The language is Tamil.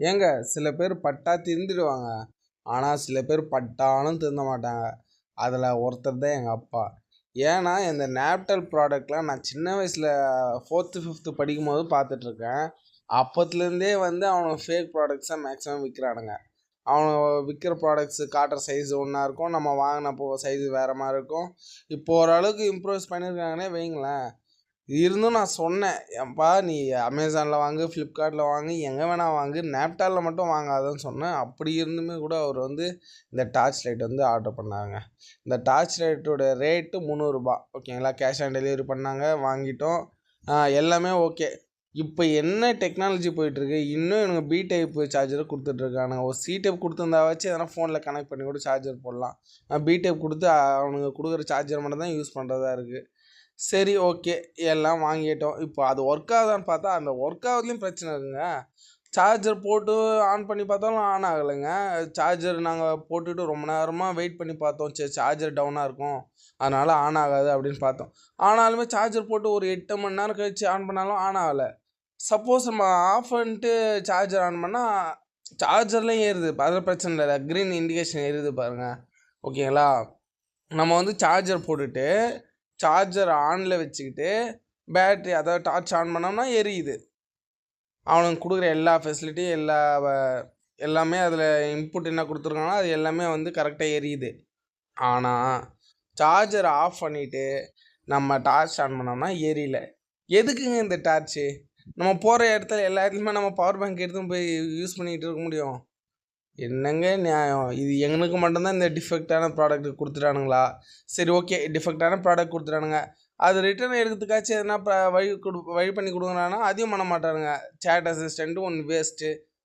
ஏங்க சில பேர் பட்டா திருந்திடுவாங்க. ஆனால் சில பேர் பட்டாலும் திருந்த மாட்டாங்க. அதில் ஒருத்தர் தான் எங்கள் அப்பா. ஏன்னா இந்த நாப்டல் ப்ராடக்ட்லாம் நான் சின்ன வயசில் 4th 5th படிக்கும்போது பார்த்துட்ருக்கேன். அப்போத்துலேருந்தே வந்து அவனுங்க ஃபேக் ப்ராடக்ட்ஸை மேக்ஸிமம் விற்கிறானுங்க. அவனுங்க விற்கிற ப்ராடக்ட்ஸு காட்டுற சைஸ் ஒன்றா இருக்கும், நம்ம வாங்கினப்போ சைஸ் வேறு மாதிரி இருக்கும். இப்போ ஓரளவுக்கு இம்ப்ரூவ்ஸ் பண்ணியிருக்காங்கன்னே வைங்களேன். இருந்தும் நான் சொன்னேன், ஏன்பா நீ அமேசானில் வாங்கு, ஃப்ளிப்கார்ட்டில் வாங்கு, எங்கே வேணால் வாங்கு, நாப்டாலில் மட்டும் வாங்காதன்னு சொன்னேன். அப்படி இருந்துமே கூட அவர் வந்து இந்த டார்ச் லைட் வந்து ஆர்டர் பண்ணாங்க. இந்த டார்ச் லைட்டோட ரேட்டு 300 ரூபா. ஓகேங்களா? கேஷ் ஆன் டெலிவரி பண்ணாங்க, வாங்கிட்டோம். எல்லாமே ஓகே. இப்போ என்ன டெக்னாலஜி போயிட்டுருக்கு, இன்னும் எனக்கு பி டைப் சார்ஜர் கொடுத்துட்ருக்கானுங்க. ஒரு சி டைப் கொடுத்துருந்தா வச்சு எதனா ஃபோனில் கனெக்ட் பண்ணி கூட சார்ஜர் போடலாம். பி டைப் கொடுத்து அவனுங்க கொடுக்குற சார்ஜர் மட்டும் தான் யூஸ் பண்ணுறதா இருக்குது. சரி, ஓகே, எல்லாம் வாங்கிட்டோம். இப்போ அது ஒர்க் ஆகுதான்னு பார்த்தா அந்த ஒர்க் ஆகுதுலேயும் பிரச்சனை இருக்குங்க. சார்ஜர் போட்டு ஆன் பண்ணி பார்த்தாலும் ஆன் ஆகலைங்க. சார்ஜர் நாங்கள் போட்டுட்டு ரொம்ப நேரமாக வெயிட் பண்ணி பார்த்தோம். சரி, சார்ஜர் டவுனாக இருக்கும், அதனால் ஆன் ஆகாது அப்படின்னு பார்த்தோம். ஆனாலுமே சார்ஜர் போட்டு ஒரு 8 மணி நேரம் கழித்து ஆன் பண்ணாலும் ஆன் ஆகலை. சப்போஸ் நம்ம ஆஃப் பண்ணிட்டு சார்ஜர் ஆன் பண்ணால் சார்ஜர்லேயும் ஏறுது. அதில் பிரச்சனை இல்லை, க்ரீன் இண்டிகேஷன் ஏறுது பாருங்கள். ஓகேங்களா? நம்ம வந்து சார்ஜர் போட்டுட்டு சார்ஜர் ஆனில் வச்சுக்கிட்டு பேட்ரி, அதாவது டார்ச் ஆன் பண்ணோம்னா எரியுது. அவனுக்கு கொடுக்குற எல்லா ஃபெசிலிட்டியும் எல்லாமே அதில் இன்புட் என்ன கொடுத்துருக்காங்களோ அது எல்லாமே வந்து கரெக்டாக எரியுது. ஆனால் சார்ஜர் ஆஃப் பண்ணிவிட்டு நம்ம டார்ச் ஆன் பண்ணோம்னா எரியல. எதுக்குங்க இந்த டார்ச்சு? நம்ம போகிற இடத்துல எல்லா இடத்துலையுமே நம்ம பவர் பேங்க் எடுத்து போய் யூஸ் பண்ணிகிட்டு இருக்க முடியும்? என்னங்க நியாயம் இது? எங்களுக்கு மட்டும்தான் இந்த டிஃபெக்டான ப்ராடக்ட் கொடுத்துட்டானுங்களா? சரி, ஓகே, டிஃபெக்டான ப்ராடக்ட் கொடுத்துட்டானுங்க, அது ரிட்டர்ன் எடுக்கிறதுக்காச்சும் எதனா வழி பண்ணி கொடுக்குறானா? அதையும் பண்ண மாட்டானுங்க. சேட் அசிஸ்டண்ட்டு ஒன்று வேஸ்ட்டு.